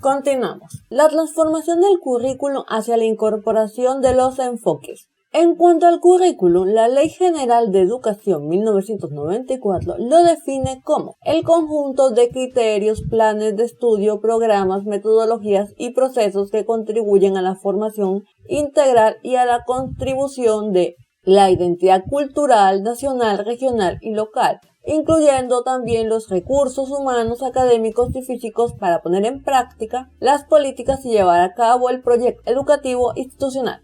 Continuamos. La transformación del currículum hacia la incorporación de los enfoques. En cuanto al currículum, la Ley General de Educación 1994 lo define como el conjunto de criterios, planes de estudio, programas, metodologías y procesos que contribuyen a la formación integral y a la contribución de la identidad cultural, nacional, regional y local, incluyendo también los recursos humanos, académicos y físicos para poner en práctica las políticas y llevar a cabo el proyecto educativo institucional.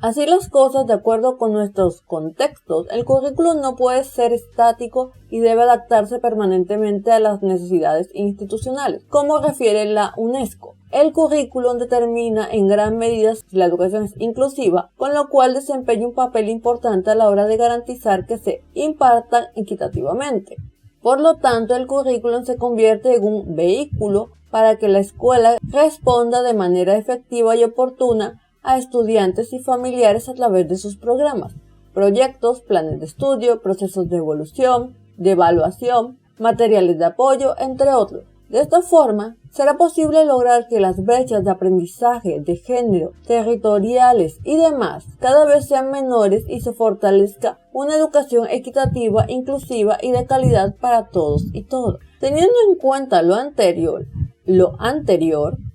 Así las cosas, de acuerdo con nuestros contextos, el currículum no puede ser estático y debe adaptarse permanentemente a las necesidades institucionales, como refiere la UNESCO. El currículum determina en gran medida si la educación es inclusiva, con lo cual desempeña un papel importante a la hora de garantizar que se impartan equitativamente. Por lo tanto, el currículum se convierte en un vehículo para que la escuela responda de manera efectiva y oportuna a estudiantes y familiares a través de sus programas, proyectos, planes de estudio, procesos de evolución, de evaluación, materiales de apoyo, entre otros. De esta forma, será posible lograr que las brechas de aprendizaje, de género, territoriales y demás cada vez sean menores y se fortalezca una educación equitativa, inclusiva y de calidad para todos y todas. Teniendo en cuenta lo anterior,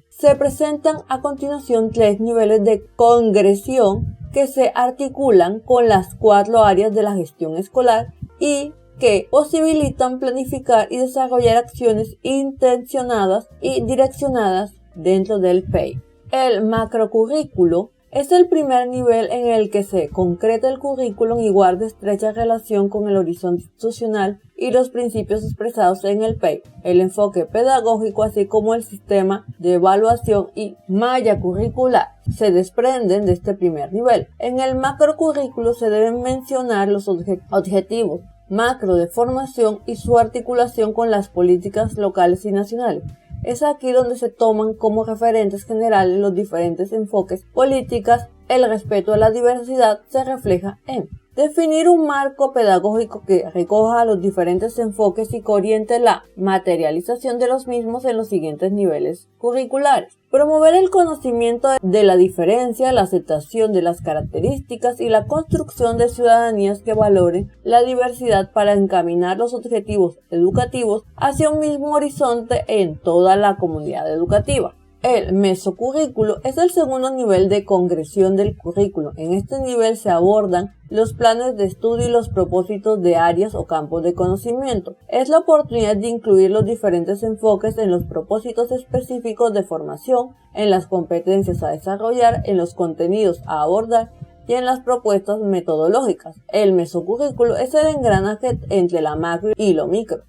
se presentan a continuación 3 niveles de congresión que se articulan con las 4 áreas de la gestión escolar y que posibilitan planificar y desarrollar acciones intencionadas y direccionadas dentro del PEI. El macrocurrículo es el primer nivel en el que se concreta el currículum y guarda estrecha relación con el horizonte institucional y los principios expresados en el PEI, el enfoque pedagógico, así como el sistema de evaluación y malla curricular se desprenden de este primer nivel. En el macrocurrículo se deben mencionar los objetivos macro de formación y su articulación con las políticas locales y nacionales. Es aquí donde se toman como referentes generales los diferentes enfoques políticas. El respeto a la diversidad se refleja en definir un marco pedagógico que recoja los diferentes enfoques y que oriente la materialización de los mismos en los siguientes niveles curriculares. Promover el conocimiento de la diferencia, la aceptación de las características y la construcción de ciudadanías que valoren la diversidad para encaminar los objetivos educativos hacia un mismo horizonte en toda la comunidad educativa. El mesocurrículo es el segundo nivel de congresión del currículo. En este nivel se abordan los planes de estudio y los propósitos de áreas o campos de conocimiento. Es la oportunidad de incluir los diferentes enfoques en los propósitos específicos de formación, en las competencias a desarrollar, en los contenidos a abordar y en las propuestas metodológicas. El mesocurrículo es el engranaje entre la macro y lo micro,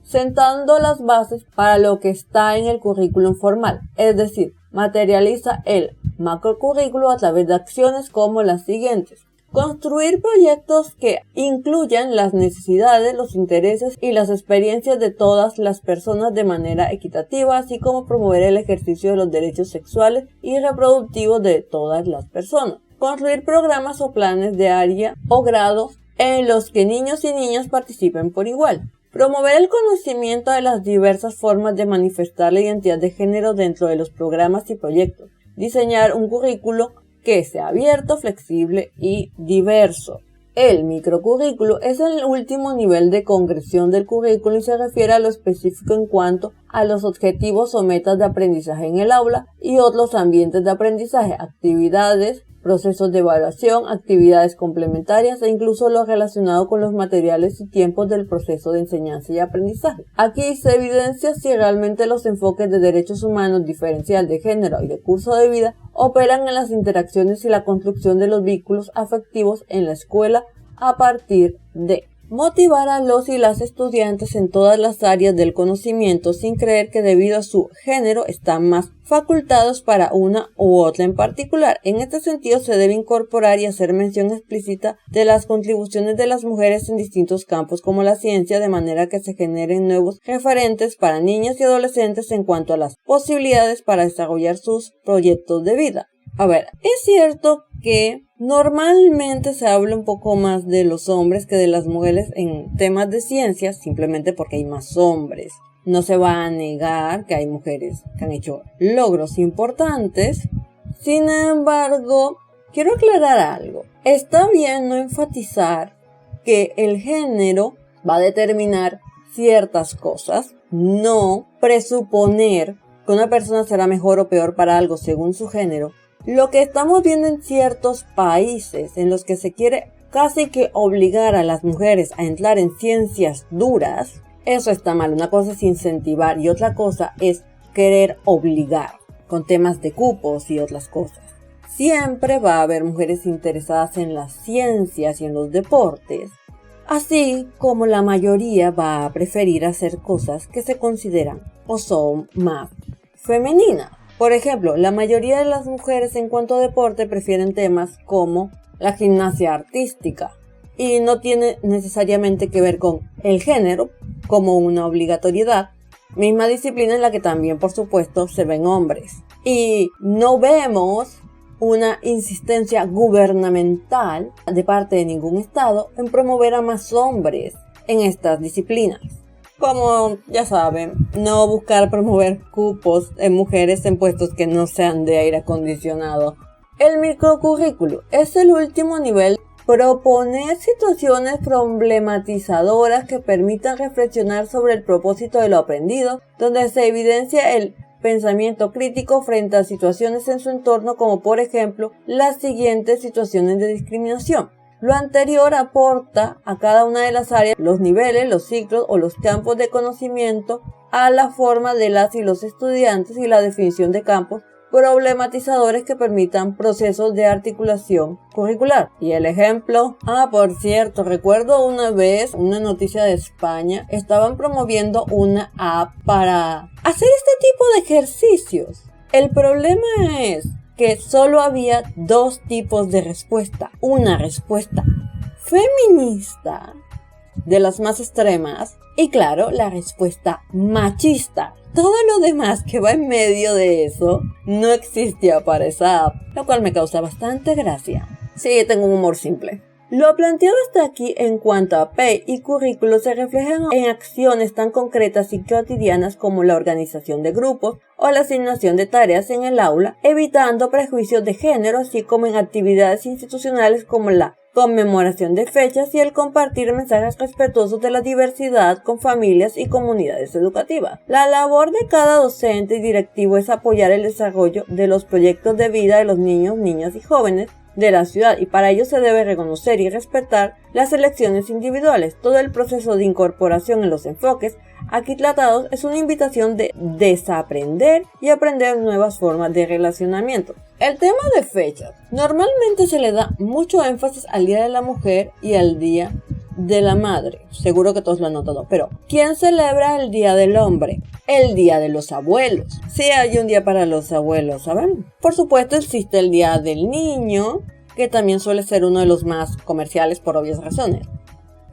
sentando las bases para lo que está en el currículum formal, es decir, materializa el macrocurrículo a través de acciones como las siguientes. Construir proyectos que incluyan las necesidades, los intereses y las experiencias de todas las personas de manera equitativa, así como promover el ejercicio de los derechos sexuales y reproductivos de todas las personas. Construir programas o planes de área o grado en los que niños y niñas participen por igual. Promover el conocimiento de las diversas formas de manifestar la identidad de género dentro de los programas y proyectos. Diseñar un currículo que sea abierto, flexible y diverso. El microcurrículo es el último nivel de congresión del currículo y se refiere a lo específico en cuanto a los objetivos o metas de aprendizaje en el aula y otros ambientes de aprendizaje, actividades, procesos de evaluación, actividades complementarias e incluso lo relacionado con los materiales y tiempos del proceso de enseñanza y aprendizaje. Aquí se evidencia si realmente los enfoques de derechos humanos, diferencial de género y de curso de vida operan en las interacciones y la construcción de los vínculos afectivos en la escuela a partir de motivar a los y las estudiantes en todas las áreas del conocimiento sin creer que debido a su género están más facultados para una u otra en particular. En este sentido se debe incorporar y hacer mención explícita de las contribuciones de las mujeres en distintos campos como la ciencia, de manera que se generen nuevos referentes para niñas y adolescentes en cuanto a las posibilidades para desarrollar sus proyectos de vida. A ver, es cierto que normalmente se habla un poco más de los hombres que de las mujeres en temas de ciencias, simplemente porque hay más hombres. No se va a negar que hay mujeres que han hecho logros importantes. Sin embargo, quiero aclarar algo. Está bien no enfatizar que el género va a determinar ciertas cosas, no presuponer que una persona será mejor o peor para algo según su género. Lo que estamos viendo en ciertos países en los que se quiere casi que obligar a las mujeres a entrar en ciencias duras, eso está mal. Una cosa es incentivar y otra cosa es querer obligar con temas de cupos y otras cosas. Siempre va a haber mujeres interesadas en las ciencias y en los deportes, así como la mayoría va a preferir hacer cosas que se consideran o son más femeninas. Por ejemplo, la mayoría de las mujeres en cuanto a deporte prefieren temas como la gimnasia artística y no tiene necesariamente que ver con el género como una obligatoriedad, misma disciplina en la que también por supuesto se ven hombres. Y no vemos una insistencia gubernamental de parte de ningún estado en promover a más hombres en estas disciplinas. Como ya saben, no buscar promover cupos en mujeres en puestos que no sean de aire acondicionado. El microcurrículo es el último nivel. Proponer situaciones problematizadoras que permitan reflexionar sobre el propósito de lo aprendido, donde se evidencia el pensamiento crítico frente a situaciones en su entorno, como por ejemplo las siguientes situaciones de discriminación. Lo anterior aporta a cada una de las áreas los niveles, los ciclos o los campos de conocimiento a la forma de las y los estudiantes y la definición de campos problematizadores que permitan procesos de articulación curricular. Y el ejemplo, por cierto, recuerdo una vez una noticia de España, estaban promoviendo una app para hacer este tipo de ejercicios. El problema es que solo había dos tipos de respuesta. Una respuesta feminista, de las más extremas, y claro, la respuesta machista. Todo lo demás que va en medio de eso no existía para esa app, lo cual me causa bastante gracia. Sí, tengo un humor simple. Lo planteado hasta aquí en cuanto a P y currículo se reflejan en acciones tan concretas y cotidianas como la organización de grupos o la asignación de tareas en el aula, evitando prejuicios de género, así como en actividades institucionales como la conmemoración de fechas y el compartir mensajes respetuosos de la diversidad con familias y comunidades educativas. La labor de cada docente y directivo es apoyar el desarrollo de los proyectos de vida de los niños, niñas y jóvenes de la ciudad, y para ello se debe reconocer y respetar las elecciones individuales. Todo el proceso de incorporación en los enfoques aquí tratados es una invitación de desaprender y aprender nuevas formas de relacionamiento. El tema de fechas. Normalmente se le da mucho énfasis al Día de la Mujer y al Día de la Madre. Seguro que todos lo han notado. Pero, ¿quién celebra el Día del Hombre? El Día de los Abuelos. Sí hay un día para los abuelos, ¿saben? Por supuesto existe el Día del Niño, que también suele ser uno de los más comerciales por obvias razones.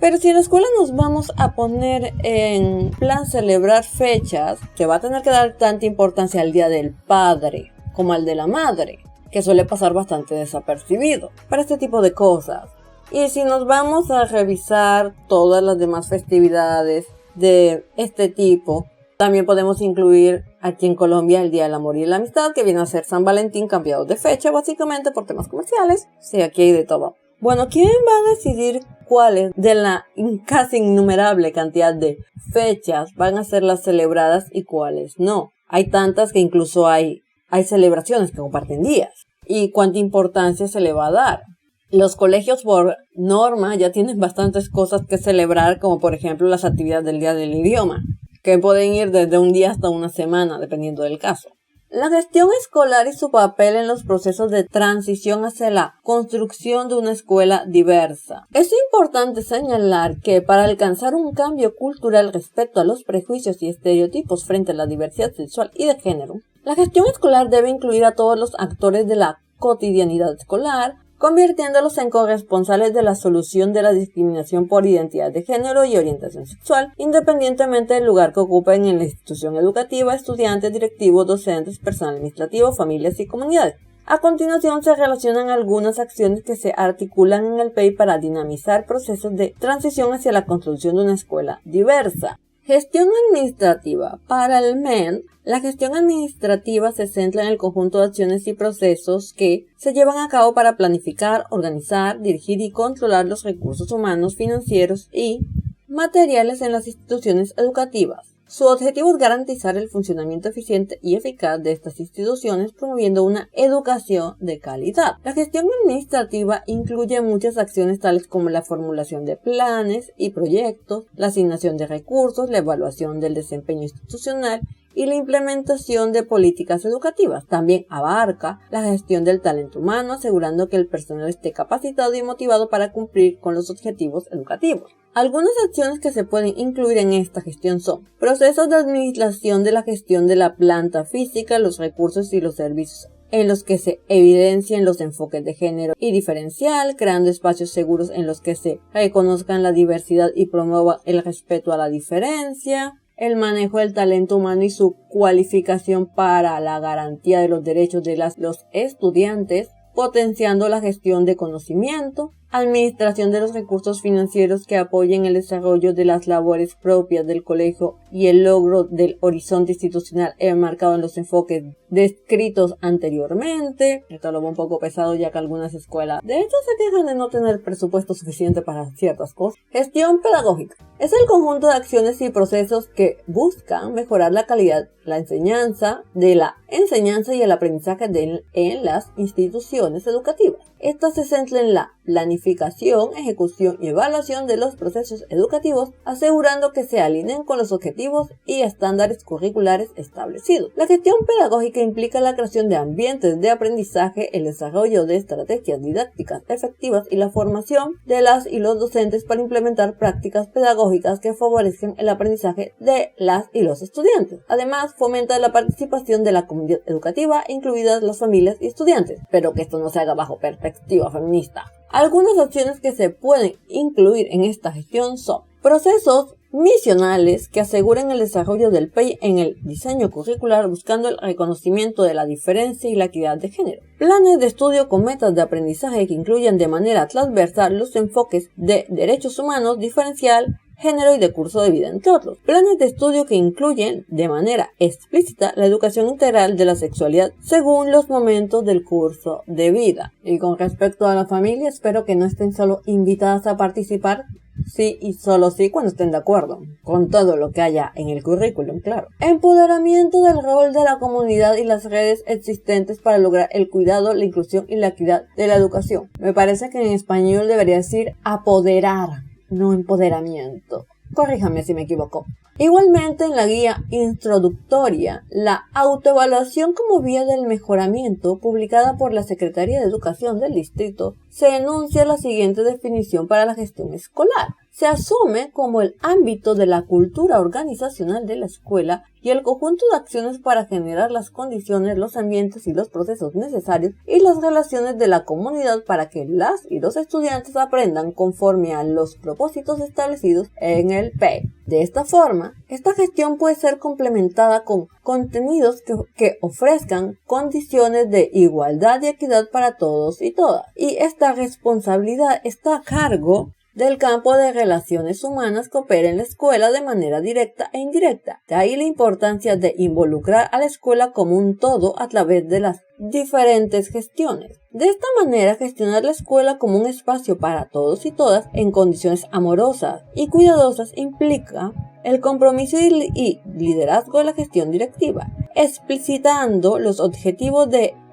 Pero si en la escuela nos vamos a poner en plan celebrar fechas, se va a tener que dar tanta importancia al Día del Padre como al de la Madre, que suele pasar bastante desapercibido para este tipo de cosas. Y si nos vamos a revisar todas las demás festividades de este tipo, también podemos incluir aquí en Colombia el Día del Amor y la Amistad, que viene a ser San Valentín cambiado de fecha, básicamente por temas comerciales. Sí, aquí hay de todo. Bueno, ¿quién va a decidir cuáles de la casi innumerable cantidad de fechas van a ser las celebradas y cuáles no? Hay tantas que incluso hay celebraciones que comparten días. ¿Y cuánta importancia se le va a dar? Los colegios por norma ya tienen bastantes cosas que celebrar, como por ejemplo las actividades del Día del Idioma, que pueden ir desde un día hasta una semana, dependiendo del caso. La gestión escolar y su papel en los procesos de transición hacia la construcción de una escuela diversa. Es importante señalar que para alcanzar un cambio cultural respecto a los prejuicios y estereotipos frente a la diversidad sexual y de género, la gestión escolar debe incluir a todos los actores de la cotidianidad escolar, convirtiéndolos en corresponsales de la solución de la discriminación por identidad de género y orientación sexual, independientemente del lugar que ocupen en la institución educativa, estudiantes, directivos, docentes, personal administrativo, familias y comunidades. A continuación se relacionan algunas acciones que se articulan en el PEI para dinamizar procesos de transición hacia la construcción de una escuela diversa. Gestión administrativa. Para el MEN, la gestión administrativa se centra en el conjunto de acciones y procesos que se llevan a cabo para planificar, organizar, dirigir y controlar los recursos humanos, financieros y materiales en las instituciones educativas. Su objetivo es garantizar el funcionamiento eficiente y eficaz de estas instituciones, promoviendo una educación de calidad. La gestión administrativa incluye muchas acciones tales como la formulación de planes y proyectos, la asignación de recursos, la evaluación del desempeño institucional y la implementación de políticas educativas. También abarca la gestión del talento humano, asegurando que el personal esté capacitado y motivado para cumplir con los objetivos educativos. Algunas acciones que se pueden incluir en esta gestión son procesos de administración de la gestión de la planta física, los recursos y los servicios en los que se evidencien los enfoques de género y diferencial, creando espacios seguros en los que se reconozcan la diversidad y promueva el respeto a la diferencia, el manejo del talento humano y su cualificación para la garantía de los derechos de los estudiantes, potenciando la gestión de conocimiento, administración de los recursos financieros que apoyen el desarrollo de las labores propias del colegio y el logro del horizonte institucional enmarcado en los enfoques descritos anteriormente. Esto lo veo un poco pesado ya que algunas escuelas de hecho se quejan de no tener presupuesto suficiente para ciertas cosas. Gestión pedagógica. Es el conjunto de acciones y procesos que buscan mejorar la calidad, la enseñanza y el aprendizaje en las instituciones educativas. Esta se centra en la planificación, ejecución y evaluación de los procesos educativos, asegurando que se alineen con los objetivos y estándares curriculares establecidos. La gestión pedagógica implica la creación de ambientes de aprendizaje, el desarrollo de estrategias didácticas efectivas y la formación de las y los docentes para implementar prácticas pedagógicas que favorezcan el aprendizaje de las y los estudiantes. Además, fomenta la participación de la comunidad educativa, incluidas las familias y estudiantes, pero que esto no se haga bajo perspectiva feminista. Algunas acciones que se pueden incluir en esta gestión son procesos misionales que aseguren el desarrollo del PEI en el diseño curricular buscando el reconocimiento de la diferencia y la equidad de género. Planes de estudio con metas de aprendizaje que incluyan de manera transversal los enfoques de derechos humanos, diferencial, género y de curso de vida, entre otros. Planes de estudio que incluyen de manera explícita la educación integral de la sexualidad según los momentos del curso de vida. Y con respecto a la familia, espero que no estén solo invitadas a participar, sí y solo sí cuando estén de acuerdo con todo lo que haya en el currículum, claro. Empoderamiento del rol de la comunidad y las redes existentes para lograr el cuidado, la inclusión y la equidad de la educación. Me parece que en español debería decir apoderar, no empoderamiento. Corríjame si me equivoco. Igualmente, en la guía introductoria, la autoevaluación como vía del mejoramiento, publicada por la Secretaría de Educación del Distrito, se enuncia la siguiente definición para la gestión escolar. Se asume como el ámbito de la cultura organizacional de la escuela y el conjunto de acciones para generar las condiciones, los ambientes y los procesos necesarios y las relaciones de la comunidad para que las y los estudiantes aprendan conforme a los propósitos establecidos en el PEI. De esta forma, esta gestión puede ser complementada con contenidos que ofrezcan condiciones de igualdad y equidad para todos y todas. Y esta responsabilidad está a cargo del campo de relaciones humanas que opera en la escuela de manera directa e indirecta. De ahí la importancia de involucrar a la escuela como un todo a través de las diferentes gestiones. De esta manera, gestionar la escuela como un espacio para todos y todas en condiciones amorosas y cuidadosas implica el compromiso y liderazgo de la gestión directiva, explicitando los objetivos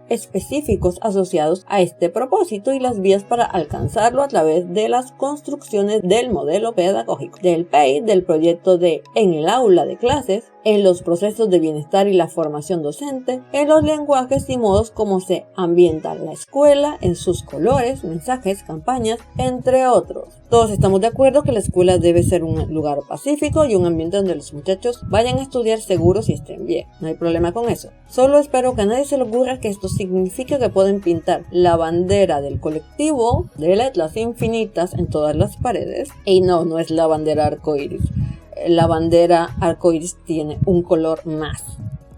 específicos asociados a este propósito y las vías para alcanzarlo a través de las construcciones del modelo pedagógico, del PEI, del proyecto en el aula de clases, en los procesos de bienestar y la formación docente, en los lenguajes y modos como se ambienta la escuela, en sus colores, mensajes, campañas, entre otros. Todos estamos de acuerdo que la escuela debe ser un lugar pacífico y un ambiente donde los muchachos vayan a estudiar seguros y estén bien. No hay problema con eso. Solo espero que a nadie se le ocurra que esto significa que pueden pintar la bandera del colectivo de letras infinitas en todas las paredes. Y no es la bandera arcoíris. La bandera arcoíris tiene un color más,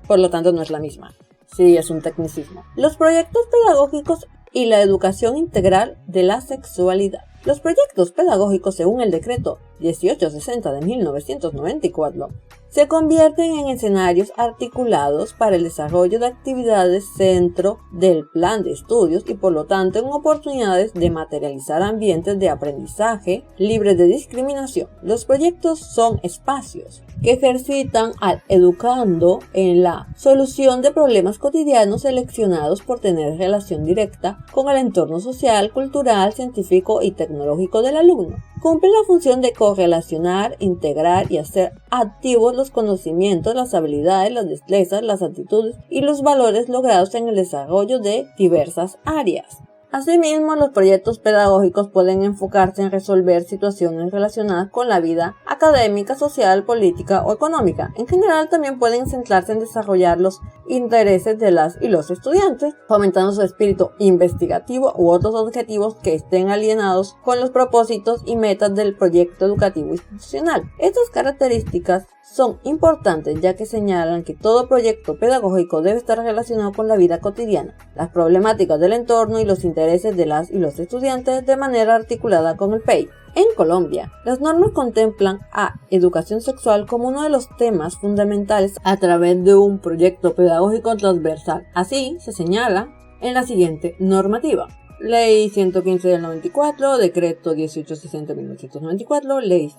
por lo tanto no es la misma. Sí, es un tecnicismo. Los proyectos pedagógicos y la educación integral de la sexualidad. Los proyectos pedagógicos, según el decreto 1860 de 1994, se convierten en escenarios articulados para el desarrollo de actividades centro del plan de estudios y por lo tanto en oportunidades de materializar ambientes de aprendizaje libres de discriminación. Los proyectos son espacios que ejercitan al educando en la solución de problemas cotidianos seleccionados por tener relación directa con el entorno social, cultural, científico y tecnológico del alumno. Cumple la función de correlacionar, integrar y hacer activos los conocimientos, las habilidades, las destrezas, las actitudes y los valores logrados en el desarrollo de diversas áreas. Asimismo, los proyectos pedagógicos pueden enfocarse en resolver situaciones relacionadas con la vida académica, social, política o económica. En general, también pueden centrarse en desarrollar los intereses de las y los estudiantes, fomentando su espíritu investigativo u otros objetivos que estén alienados con los propósitos y metas del proyecto educativo institucional. Estas características son importantes ya que señalan que todo proyecto pedagógico debe estar relacionado con la vida cotidiana, las problemáticas del entorno y los intereses de las y los estudiantes de manera articulada con el PEI. En Colombia, las normas contemplan a educación sexual como uno de los temas fundamentales a través de un proyecto pedagógico transversal. Así se señala en la siguiente normativa. Ley 115 del 94, Decreto 1860 de 1994, Ley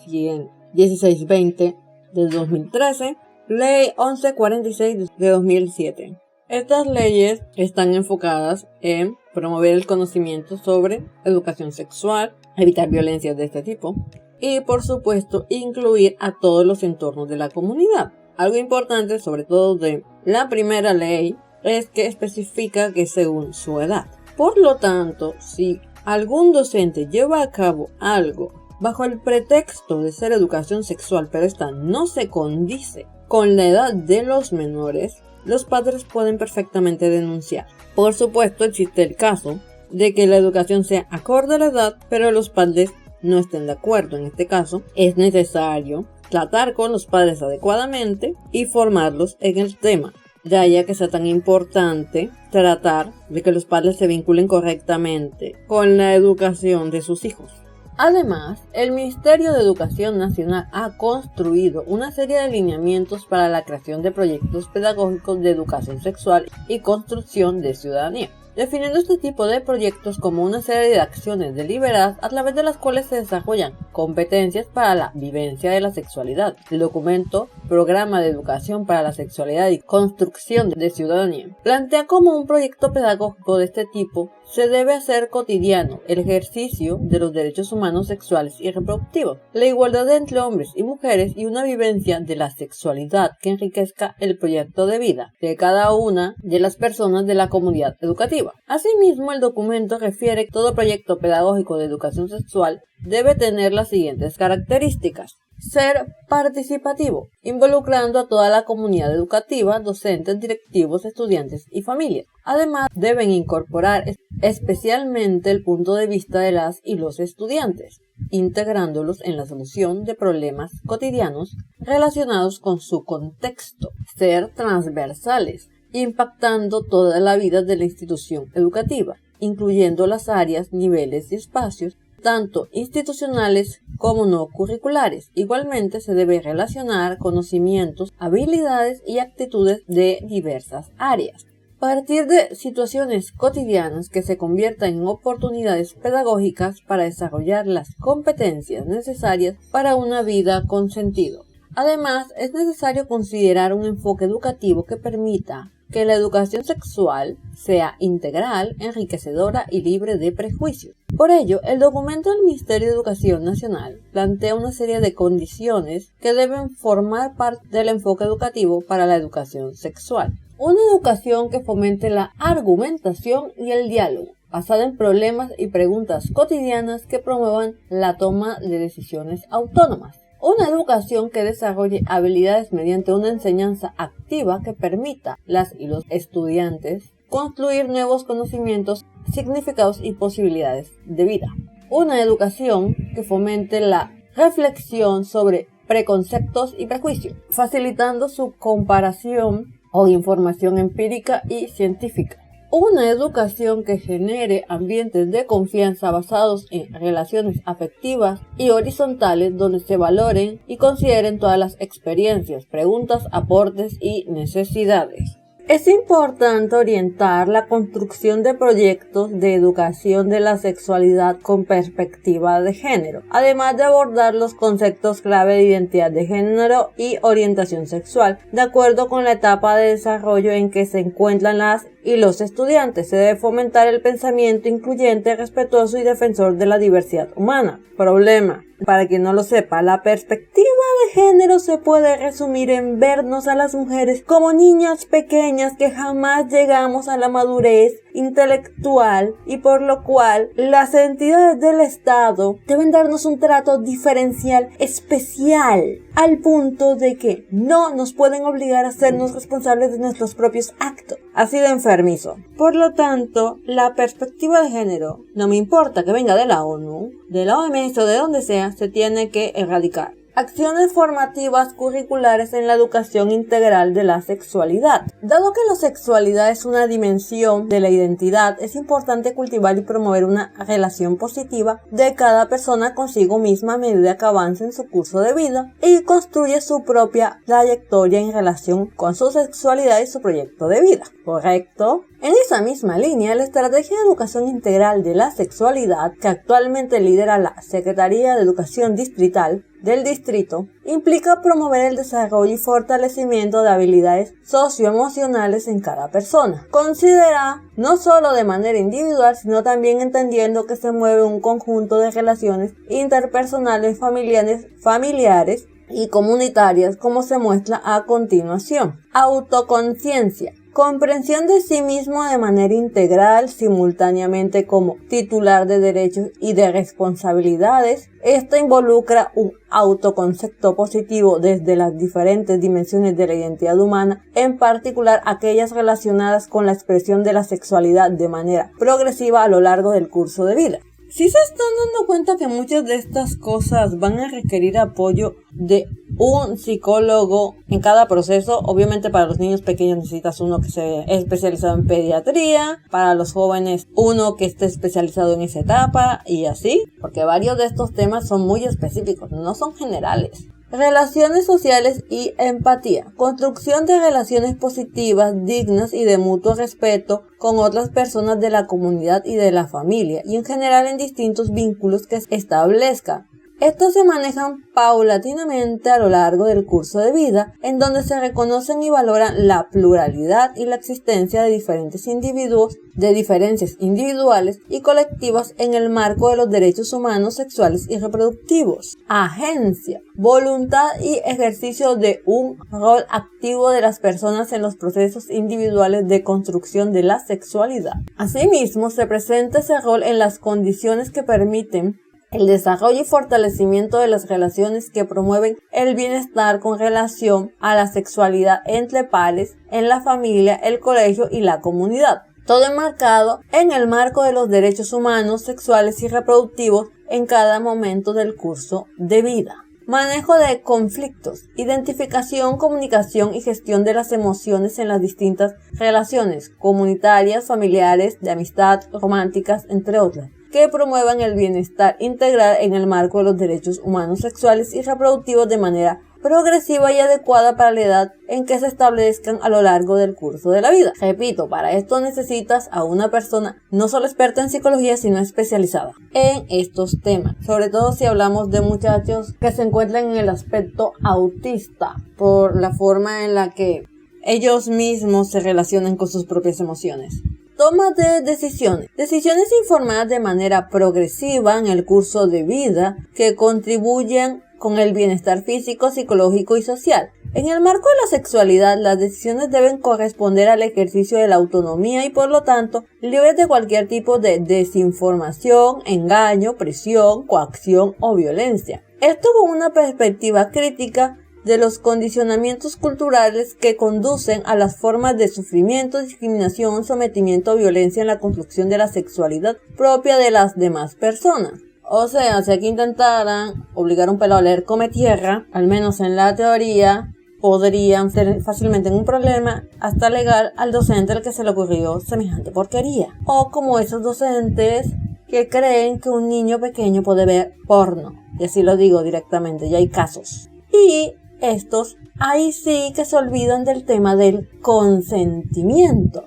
1620 del 2013, Ley 1146 de 2007. Estas leyes están enfocadas en promover el conocimiento sobre educación sexual, evitar violencias de este tipo y, por supuesto, incluir a todos los entornos de la comunidad. Algo importante, sobre todo de la primera ley, es que especifica que según su edad. Por lo tanto, si algún docente lleva a cabo algo bajo el pretexto de ser educación sexual, pero esta no se condice con la edad de los menores, los padres pueden perfectamente denunciar. Por supuesto, existe el caso de que la educación sea acorde a la edad, pero los padres no estén de acuerdo. En este caso, es necesario tratar con los padres adecuadamente y formarlos en el tema. De ahí que sea tan importante tratar de que los padres se vinculen correctamente con la educación de sus hijos. Además, el Ministerio de Educación Nacional ha construido una serie de lineamientos para la creación de proyectos pedagógicos de educación sexual y construcción de ciudadanía, definiendo este tipo de proyectos como una serie de acciones deliberadas a través de las cuales se desarrollan competencias para la vivencia de la sexualidad. El documento Programa de Educación para la Sexualidad y Construcción de Ciudadanía plantea como un proyecto pedagógico de este tipo se debe hacer cotidiano el ejercicio de los derechos humanos sexuales y reproductivos, la igualdad entre hombres y mujeres y una vivencia de la sexualidad que enriquezca el proyecto de vida de cada una de las personas de la comunidad educativa. Asimismo, el documento refiere que todo proyecto pedagógico de educación sexual debe tener las siguientes características. Ser participativo, involucrando a toda la comunidad educativa, docentes, directivos, estudiantes y familias. Además, deben incorporar especialmente el punto de vista de las y los estudiantes, integrándolos en la solución de problemas cotidianos relacionados con su contexto. Ser transversales, impactando toda la vida de la institución educativa, incluyendo las áreas, niveles y espacios tanto institucionales como no curriculares. Igualmente se debe relacionar conocimientos, habilidades y actitudes de diversas áreas. Partir de situaciones cotidianas que se conviertan en oportunidades pedagógicas para desarrollar las competencias necesarias para una vida con sentido. Además, es necesario considerar un enfoque educativo que permita que la educación sexual sea integral, enriquecedora y libre de prejuicios. Por ello, el documento del Ministerio de Educación Nacional plantea una serie de condiciones que deben formar parte del enfoque educativo para la educación sexual. Una educación que fomente la argumentación y el diálogo, basada en problemas y preguntas cotidianas que promuevan la toma de decisiones autónomas. Una educación que desarrolle habilidades mediante una enseñanza activa que permita las y los estudiantes construir nuevos conocimientos, significados y posibilidades de vida. Una educación que fomente la reflexión sobre preconceptos y prejuicios, facilitando su comparación o información empírica y científica. Una educación que genere ambientes de confianza basados en relaciones afectivas y horizontales donde se valoren y consideren todas las experiencias, preguntas, aportes y necesidades. Es importante orientar la construcción de proyectos de educación de la sexualidad con perspectiva de género, además de abordar los conceptos clave de identidad de género y orientación sexual, de acuerdo con la etapa de desarrollo en que se encuentran las y los estudiantes. Se debe fomentar el pensamiento incluyente, respetuoso y defensor de la diversidad humana. Problema. Para quien no lo sepa, la perspectiva de género se puede resumir en vernos a las mujeres como niñas pequeñas que jamás llegamos a la madurez intelectual y por lo cual las entidades del Estado deben darnos un trato diferencial especial al punto de que no nos pueden obligar a hacernos responsables de nuestros propios actos. Así de enfermizo. Por lo tanto, la perspectiva de género, no me importa que venga de la ONU, de la OMS o de donde sea, se tiene que erradicar. Acciones formativas curriculares en la educación integral de la sexualidad. Dado que la sexualidad es una dimensión de la identidad, es importante cultivar y promover una relación positiva de cada persona consigo misma a medida que avance en su curso de vida y construye su propia trayectoria en relación con su sexualidad y su proyecto de vida. ¿Correcto? En esa misma línea, la Estrategia de Educación Integral de la Sexualidad, que actualmente lidera la Secretaría de Educación Distrital del Distrito, implica promover el desarrollo y fortalecimiento de habilidades socioemocionales en cada persona. Considera no solo de manera individual, sino también entendiendo que se mueve un conjunto de relaciones interpersonales, familiares y comunitarias, como se muestra a continuación. Autoconciencia. Comprensión de sí mismo de manera integral, simultáneamente como titular de derechos y de responsabilidades. Esto involucra un autoconcepto positivo desde las diferentes dimensiones de la identidad humana, en particular aquellas relacionadas con la expresión de la sexualidad de manera progresiva a lo largo del curso de vida. Si se están dando cuenta que muchas de estas cosas van a requerir apoyo de un psicólogo en cada proceso. Obviamente para los niños pequeños necesitas uno que esté especializado en pediatría, para los jóvenes uno que esté especializado en esa etapa y así, porque varios de estos temas son muy específicos, no son generales. Relaciones sociales y empatía. Construcción de relaciones positivas, dignas y de mutuo respeto con otras personas de la comunidad y de la familia, y en general en distintos vínculos que se establezcan. Estos se manejan paulatinamente a lo largo del curso de vida, en donde se reconocen y valoran la pluralidad y la existencia de diferentes individuos, de diferencias individuales y colectivas en el marco de los derechos humanos, sexuales y reproductivos. Agencia, voluntad y ejercicio de un rol activo de las personas en los procesos individuales de construcción de la sexualidad. Asimismo, se presenta ese rol en las condiciones que permiten el desarrollo y fortalecimiento de las relaciones que promueven el bienestar con relación a la sexualidad entre pares, en la familia, el colegio y la comunidad. Todo enmarcado en el marco de los derechos humanos, sexuales y reproductivos en cada momento del curso de vida. Manejo de conflictos, identificación, comunicación y gestión de las emociones en las distintas relaciones comunitarias, familiares, de amistad, románticas, entre otras, que promuevan el bienestar integral en el marco de los derechos humanos, sexuales y reproductivos de manera progresiva y adecuada para la edad en que se establezcan a lo largo del curso de la vida. Repito, para esto necesitas a una persona no solo experta en psicología, sino especializada en estos temas, sobre todo si hablamos de muchachos que se encuentran en el aspecto autista, por la forma en la que ellos mismos se relacionan con sus propias emociones. Toma de decisiones. Decisiones informadas de manera progresiva en el curso de vida que contribuyen con el bienestar físico, psicológico y social. En el marco de la sexualidad, las decisiones deben corresponder al ejercicio de la autonomía y por lo tanto libres de cualquier tipo de desinformación, engaño, presión, coacción o violencia. Esto con una perspectiva crítica de los condicionamientos culturales que conducen a las formas de sufrimiento, discriminación, sometimiento o violencia en la construcción de la sexualidad propia de las demás personas. O sea, si aquí intentaran obligar a un pelado a leer come tierra, al menos en la teoría, podrían ser fácilmente un problema hasta legal al docente al que se le ocurrió semejante porquería. O como esos docentes que creen que un niño pequeño puede ver porno. Y así lo digo directamente, ya hay casos. Y estos ahí sí que se olvidan del tema del consentimiento,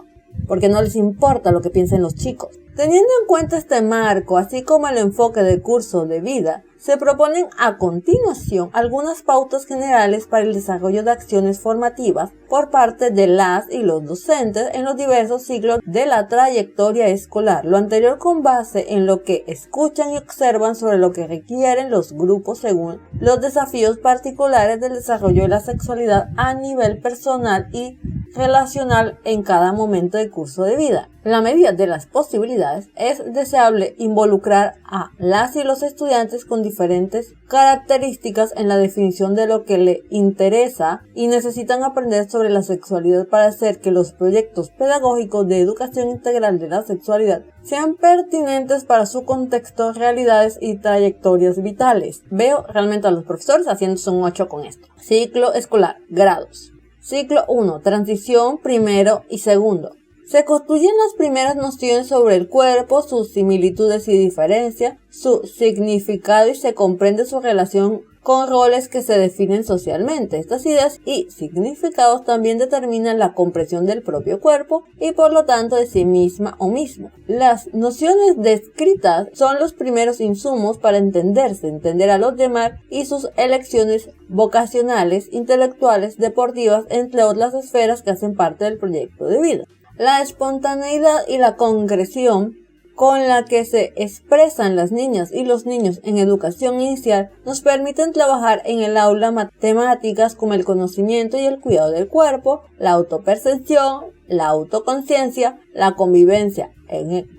porque no les importa lo que piensen los chicos. Teniendo en cuenta este marco, así como el enfoque del curso de vida, se proponen a continuación algunas pautas generales para el desarrollo de acciones formativas por parte de las y los docentes en los diversos ciclos de la trayectoria escolar. Lo anterior con base en lo que escuchan y observan sobre lo que requieren los grupos según los desafíos particulares del desarrollo de la sexualidad a nivel personal y relacional en cada momento del curso de vida. En la medida de las posibilidades, es deseable involucrar a las y los estudiantes con diferentes características en la definición de lo que les interesa y necesitan aprender sobre la sexualidad para hacer que los proyectos pedagógicos de educación integral de la sexualidad sean pertinentes para su contexto, realidades y trayectorias vitales. Veo realmente a los profesores haciéndose un 8 con esto. Ciclo escolar, grados. Ciclo 1. Transición primero y segundo. Se construyen las primeras nociones sobre el cuerpo, sus similitudes y diferencias, su significado y se comprende su relación con roles que se definen socialmente. Estas ideas y significados también determinan la comprensión del propio cuerpo y por lo tanto de sí misma o mismo. Las nociones descritas son los primeros insumos para entenderse, entender a los demás y sus elecciones vocacionales, intelectuales, deportivas, entre otras esferas que hacen parte del proyecto de vida. La espontaneidad y la concreción con la que se expresan las niñas y los niños en educación inicial nos permiten trabajar en el aula temáticas como el conocimiento y el cuidado del cuerpo, la autopercepción, la autoconciencia, la convivencia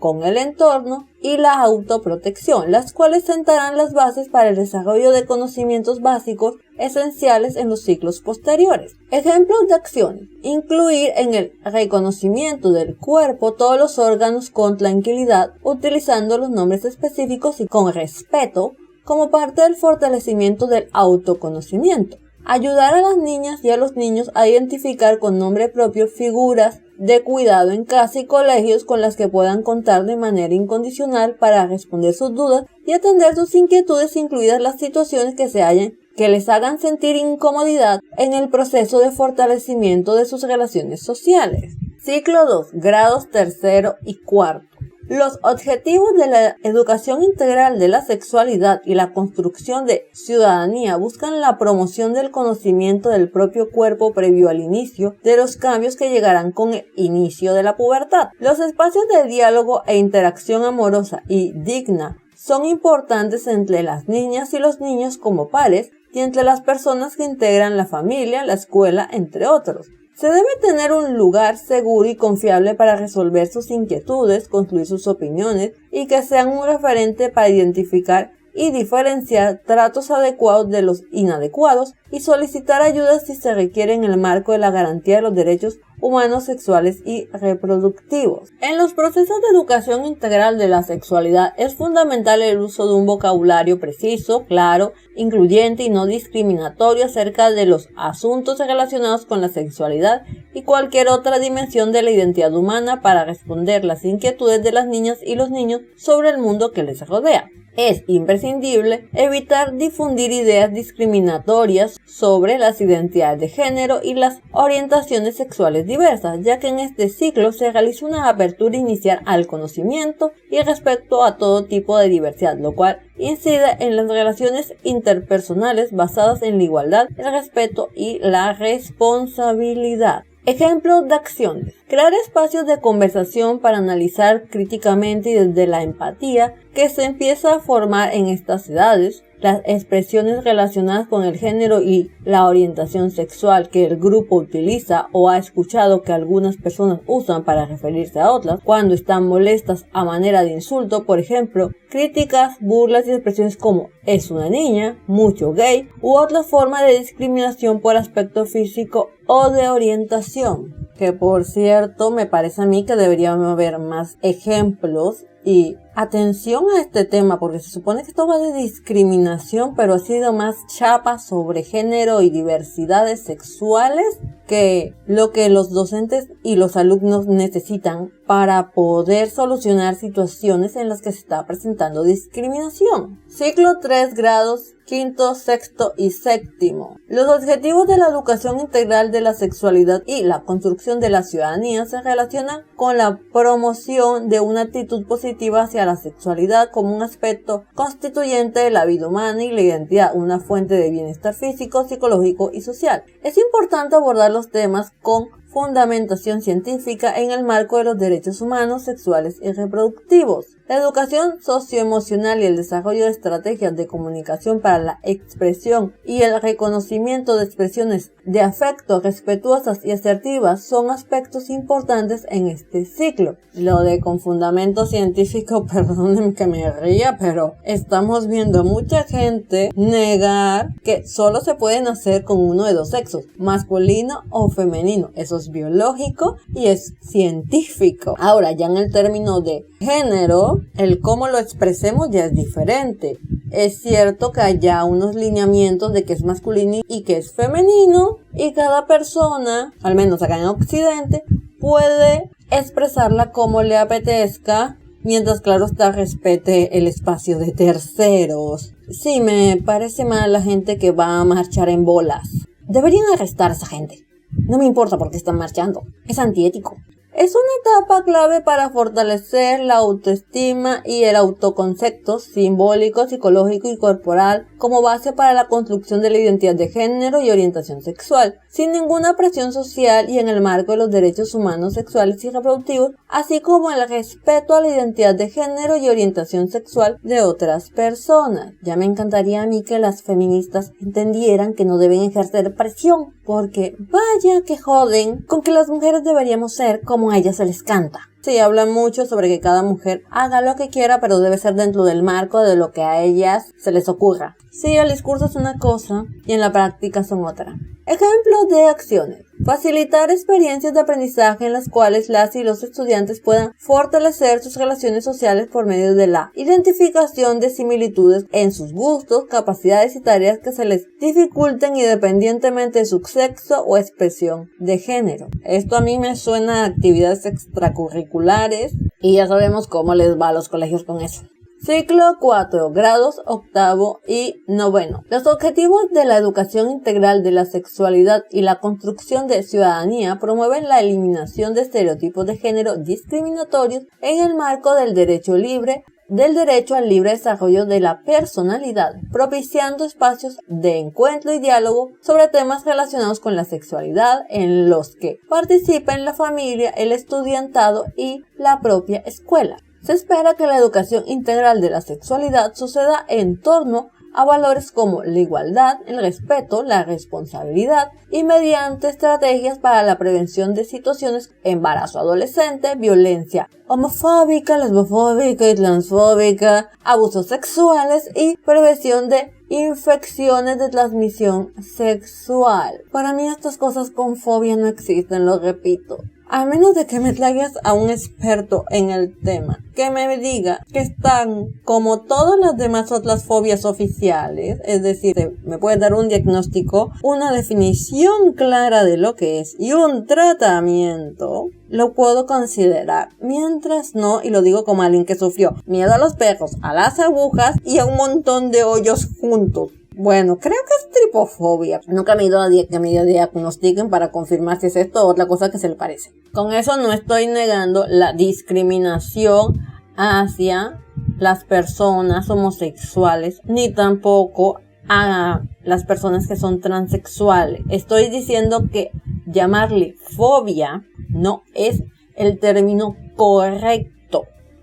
con el entorno y la autoprotección, las cuales sentarán las bases para el desarrollo de conocimientos básicos esenciales en los ciclos posteriores. Ejemplos de acciones: incluir en el reconocimiento del cuerpo todos los órganos con tranquilidad, utilizando los nombres específicos y con respeto, como parte del fortalecimiento del autoconocimiento. Ayudar a las niñas y a los niños a identificar con nombre propio figuras de cuidado en casa y colegios con las que puedan contar de manera incondicional para responder sus dudas y atender sus inquietudes, incluidas las situaciones que les hagan sentir incomodidad en el proceso de fortalecimiento de sus relaciones sociales. Ciclo 2. Grados tercero y cuarto. Los objetivos de la educación integral de la sexualidad y la construcción de ciudadanía buscan la promoción del conocimiento del propio cuerpo previo al inicio de los cambios que llegarán con el inicio de la pubertad. Los espacios de diálogo e interacción amorosa y digna son importantes entre las niñas y los niños como pares y entre las personas que integran la familia, la escuela, entre otros. Se debe tener un lugar seguro y confiable para resolver sus inquietudes, construir sus opiniones y que sean un referente para identificar y diferenciar tratos adecuados de los inadecuados y solicitar ayuda si se requiere en el marco de la garantía de los derechos humanos sexuales y reproductivos. En los procesos de educación integral de la sexualidad es fundamental el uso de un vocabulario preciso, claro, incluyente y no discriminatorio acerca de los asuntos relacionados con la sexualidad y cualquier otra dimensión de la identidad humana para responder las inquietudes de las niñas y los niños sobre el mundo que les rodea. Es imprescindible evitar difundir ideas discriminatorias sobre las identidades de género y las orientaciones sexuales diversas, ya que en este ciclo se realiza una apertura inicial al conocimiento y respecto a todo tipo de diversidad, lo cual incide en las relaciones interpersonales basadas en la igualdad, el respeto y la responsabilidad. Ejemplos de acciones: crear espacios de conversación para analizar críticamente y desde la empatía que se empieza a formar en estas edades, las expresiones relacionadas con el género y la orientación sexual que el grupo utiliza o ha escuchado que algunas personas usan para referirse a otras cuando están molestas a manera de insulto, por ejemplo, críticas, burlas y expresiones como "es una niña", "mucho gay" u otra forma de discriminación por aspecto físico o de orientación. Que por cierto me parece a mí que debería haber más ejemplos Y atención a este tema, porque se supone que esto va de discriminación, pero ha sido más chapa sobre género y diversidades sexuales que lo que los docentes y los alumnos necesitan para poder solucionar situaciones en las que se está presentando discriminación. Ciclo 3 grados, quinto, sexto y séptimo. Los objetivos de la educación integral de la sexualidad y la construcción de la ciudadanía se relacionan con la promoción de una actitud positiva hacia la sexualidad como un aspecto constituyente de la vida humana y la identidad, una fuente de bienestar físico, psicológico y social. Es importante abordar los temas con fundamentación científica en el marco de los derechos humanos, sexuales y reproductivos. La educación socioemocional y el desarrollo de estrategias de comunicación para la expresión y el reconocimiento de expresiones de afecto respetuosas y asertivas son aspectos importantes en este ciclo. Lo de con fundamento científico, perdonen que me ría, pero estamos viendo a mucha gente negar que solo se puede nacer con uno de dos sexos, masculino o femenino. Eso es biológico y es científico. Ahora, ya en el término de género, el cómo lo expresemos ya es diferente. Es cierto que hay ya unos lineamientos de que es masculino y que es femenino, y cada persona, al menos acá en Occidente, puede expresarla como le apetezca, mientras claro está respete el espacio de terceros. Sí, me parece mal la gente que va a marchar en bolas. Deberían arrestar a esa gente. No me importa por qué están marchando. Es antiético. Es una etapa clave para fortalecer la autoestima y el autoconcepto simbólico, psicológico y corporal como base para la construcción de la identidad de género y orientación sexual, sin ninguna presión social y en el marco de los derechos humanos sexuales y reproductivos, así como el respeto a la identidad de género y orientación sexual de otras personas. Ya me encantaría a mí que las feministas entendieran que no deben ejercer presión, porque vaya que joden con que las mujeres deberíamos ser como a ellas se les canta. Sí, hablan mucho sobre que cada mujer haga lo que quiera, pero debe ser dentro del marco de lo que a ellas se les ocurra. Sí, el discurso es una cosa y en la práctica son otra. Ejemplos de acciones. Facilitar experiencias de aprendizaje en las cuales las y los estudiantes puedan fortalecer sus relaciones sociales por medio de la identificación de similitudes en sus gustos, capacidades y tareas que se les dificulten independientemente de su sexo o expresión de género. Esto a mí me suena a actividades extracurriculares y ya sabemos cómo les va a los colegios con eso. Ciclo 4, grados octavo y noveno. Los objetivos de la educación integral de la sexualidad y la construcción de ciudadanía promueven la eliminación de estereotipos de género discriminatorios en el marco del derecho al libre desarrollo de la personalidad, propiciando espacios de encuentro y diálogo sobre temas relacionados con la sexualidad en los que participen la familia, el estudiantado y la propia escuela. Se espera que la educación integral de la sexualidad suceda en torno a valores como la igualdad, el respeto, la responsabilidad y mediante estrategias para la prevención de situaciones embarazo adolescente, violencia homofóbica, lesbofóbica y transfóbica, abusos sexuales y prevención de infecciones de transmisión sexual. Para mí estas cosas con fobia no existen, lo repito. A menos de que me traigas a un experto en el tema, que me diga que están como todas las demás otras fobias oficiales, es decir, me puede dar un diagnóstico, una definición clara de lo que es y un tratamiento, lo puedo considerar. Mientras no, y lo digo como alguien que sufrió miedo a los perros, a las agujas y a un montón de hoyos juntos. Bueno, creo que es tripofobia. Nunca me he ido a que me diagnostiquen para confirmar si es esto o otra cosa que se le parece. Con eso no estoy negando la discriminación hacia las personas homosexuales, ni tampoco a las personas que son transexuales. Estoy diciendo que llamarle fobia no es el término correcto.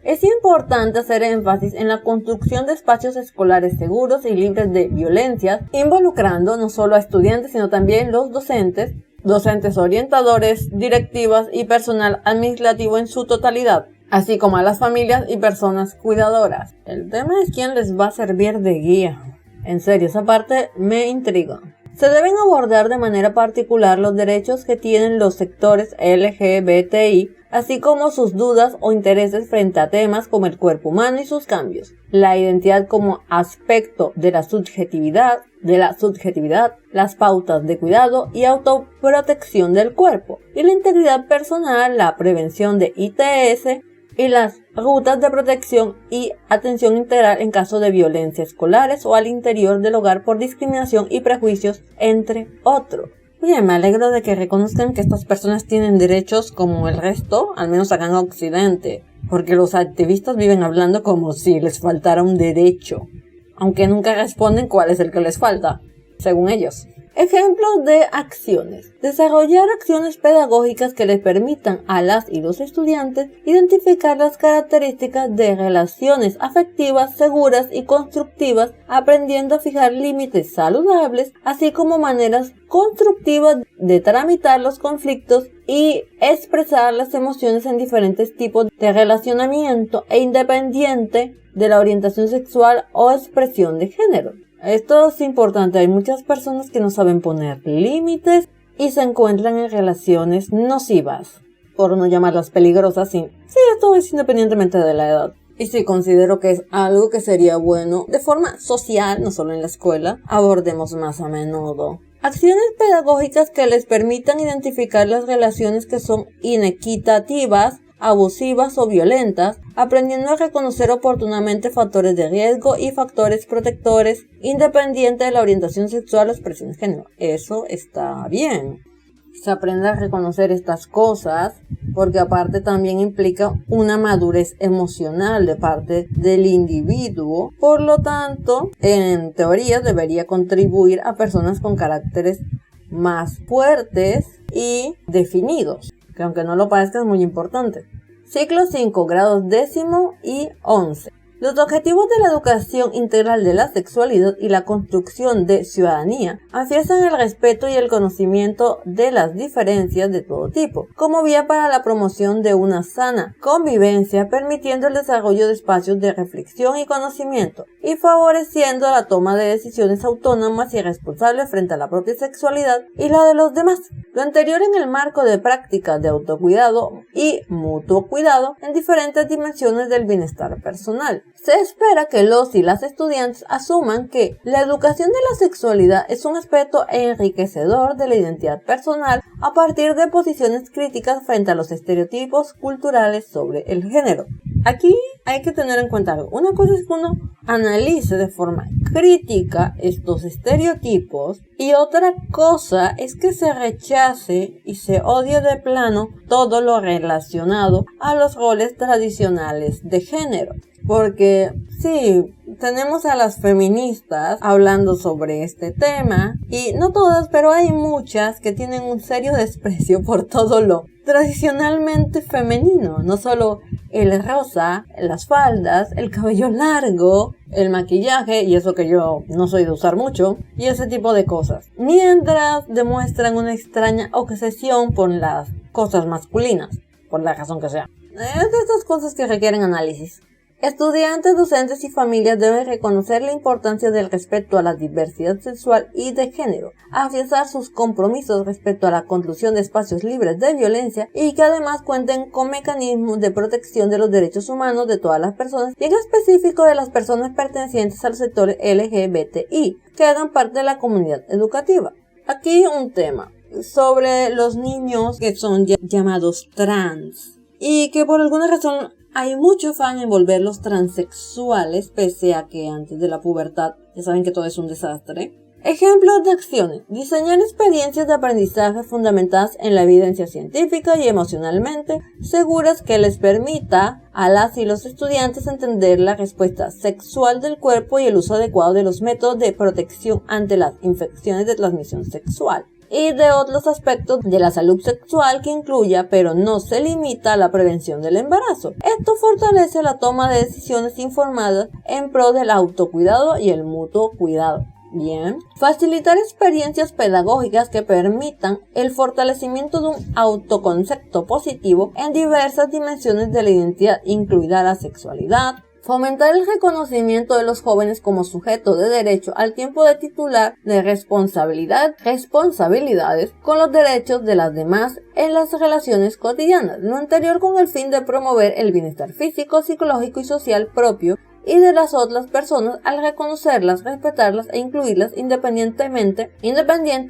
Es importante hacer énfasis en la construcción de espacios escolares seguros y libres de violencias, involucrando no solo a estudiantes, sino también los docentes orientadores, directivas y personal administrativo en su totalidad, así como a las familias y personas cuidadoras. El tema es quién les va a servir de guía. En serio, esa parte me intriga. Se deben abordar de manera particular los derechos que tienen los sectores LGBTI así como sus dudas o intereses frente a temas como el cuerpo humano y sus cambios, la identidad como aspecto de la subjetividad, las pautas de cuidado y autoprotección del cuerpo, y la integridad personal, la prevención de ITS y las rutas de protección y atención integral en caso de violencia escolares o al interior del hogar por discriminación y prejuicios, entre otros. Bien, me alegro de que reconozcan que estas personas tienen derechos como el resto, al menos acá en Occidente, porque los activistas viven hablando como si les faltara un derecho, aunque nunca responden cuál es el que les falta, según ellos. Ejemplos de acciones. Desarrollar acciones pedagógicas que les permitan a las y los estudiantes identificar las características de relaciones afectivas seguras y constructivas, aprendiendo a fijar límites saludables, así como maneras constructivas de tramitar los conflictos y expresar las emociones en diferentes tipos de relacionamiento e independiente de la orientación sexual o expresión de género. Esto es importante, hay muchas personas que no saben poner límites y se encuentran en relaciones nocivas, por no llamarlas peligrosas. Sí, esto es independientemente de la edad. Y sí, considero que es algo que sería bueno, de forma social, no solo en la escuela, abordemos más a menudo. Acciones pedagógicas que les permitan identificar las relaciones que son inequitativas, abusivas o violentas, aprendiendo a reconocer oportunamente factores de riesgo y factores protectores, independiente de la orientación sexual o expresión de género. Eso está bien. Se aprende a reconocer estas cosas, porque aparte también implica una madurez emocional de parte del individuo. Por lo tanto, en teoría debería contribuir a personas con caracteres más fuertes y definidos, que aunque no lo parezca es muy importante. Ciclo 5, grados 10º y 11. Los objetivos de la educación integral de la sexualidad y la construcción de ciudadanía afianzan el respeto y el conocimiento de las diferencias de todo tipo, como vía para la promoción de una sana convivencia, permitiendo el desarrollo de espacios de reflexión y conocimiento, y favoreciendo la toma de decisiones autónomas y responsables frente a la propia sexualidad y la de los demás. Lo anterior en el marco de prácticas de autocuidado y mutuo cuidado en diferentes dimensiones del bienestar personal. Se espera que los y las estudiantes asuman que la educación de la sexualidad es un aspecto enriquecedor de la identidad personal a partir de posiciones críticas frente a los estereotipos culturales sobre el género. Aquí hay que tener en cuenta algo. Una cosa es que uno analice de forma crítica estos estereotipos y otra cosa es que se rechace y se odie de plano todo lo relacionado a los roles tradicionales de género. Porque sí, tenemos a las feministas hablando sobre este tema y no todas, pero hay muchas que tienen un serio desprecio por todo lo tradicionalmente femenino, no solo el rosa, las faldas, el cabello largo, el maquillaje, y eso que yo no soy de usar mucho, y ese tipo de cosas, mientras demuestran una extraña obsesión por las cosas masculinas, por la razón que sea. Es de estas cosas que requieren análisis. Estudiantes, docentes y familias deben reconocer la importancia del respeto a la diversidad sexual y de género, afianzar sus compromisos respecto a la construcción de espacios libres de violencia y que además cuenten con mecanismos de protección de los derechos humanos de todas las personas y en específico de las personas pertenecientes al sector LGBTI que hagan parte de la comunidad educativa. Aquí un tema sobre los niños que son llamados trans y que por alguna razón hay mucho afán en volverlos transexuales, pese a que antes de la pubertad ya saben que todo es un desastre. Ejemplos de acciones. Diseñar experiencias de aprendizaje fundamentadas en la evidencia científica y emocionalmente seguras que les permita a las y los estudiantes entender la respuesta sexual del cuerpo y el uso adecuado de los métodos de protección ante las infecciones de transmisión sexual. Y de otros aspectos de la salud sexual que incluya, pero no se limita a la prevención del embarazo. Esto fortalece la toma de decisiones informadas en pro del autocuidado y el mutuo cuidado. Bien. Facilitar experiencias pedagógicas que permitan el fortalecimiento de un autoconcepto positivo en diversas dimensiones de la identidad, incluida la sexualidad, Fomentar el reconocimiento de los jóvenes como sujeto de derecho al tiempo de titular de responsabilidades con los derechos de las demás en las relaciones cotidianas, lo anterior con el fin de promover el bienestar físico, psicológico y social propio y de las otras personas al reconocerlas, respetarlas e incluirlas independiente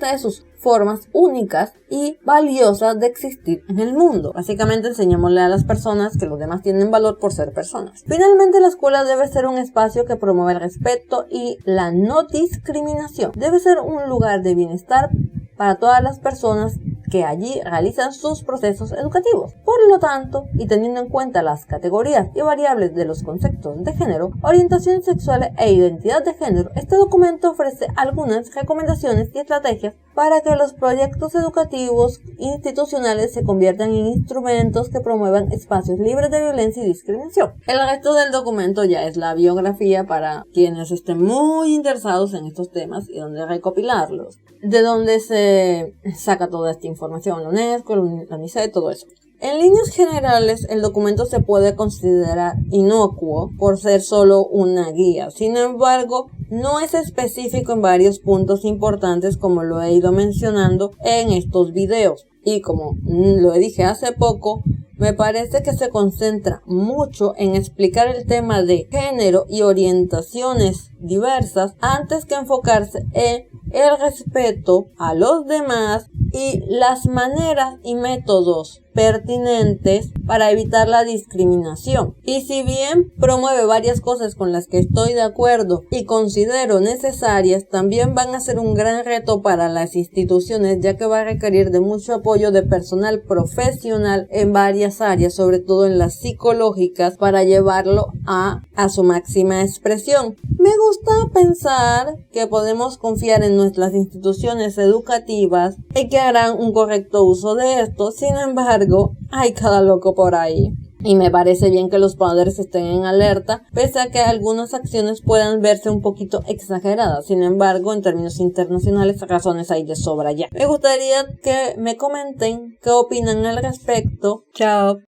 de sus formas únicas y valiosas de existir en el mundo. Básicamente enseñémosle a las personas que los demás tienen valor por ser personas. Finalmente, la escuela debe ser un espacio que promueva el respeto y la no discriminación. Debe ser un lugar de bienestar para todas las personas que allí realizan sus procesos educativos. Por lo tanto, y teniendo en cuenta las categorías y variables de los conceptos de género, orientación sexual e identidad de género, este documento ofrece algunas recomendaciones y estrategias para que los proyectos educativos institucionales se conviertan en instrumentos que promuevan espacios libres de violencia y discriminación. El resto del documento ya es la biografía para quienes estén muy interesados en estos temas y donde recopilarlos. De dónde se saca toda esta información, la UNESCO, la UNICEF, todo eso. En líneas generales, el documento se puede considerar inocuo por ser solo una guía. Sin embargo, no es específico en varios puntos importantes como lo he ido mencionando en estos videos. Y como lo dije hace poco, me parece que se concentra mucho en explicar el tema de género y orientaciones diversas antes que enfocarse en el respeto a los demás y las maneras y métodos pertinentes para evitar la discriminación. Y si bien promueve varias cosas con las que estoy de acuerdo y considero necesarias, también van a ser un gran reto para las instituciones, ya que va a requerir de mucho apoyo de personal profesional en varias áreas, sobre todo en las psicológicas, para llevarlo a su máxima expresión. Me gusta pensar que podemos confiar en nuestras instituciones educativas y que harán un correcto uso de esto. Sin embargo, hay cada loco por ahí. Y me parece bien que los padres estén en alerta, pese a que algunas acciones puedan verse un poquito exageradas. Sin embargo, en términos internacionales, razones hay de sobra ya. Me gustaría que me comenten qué opinan al respecto. Chao.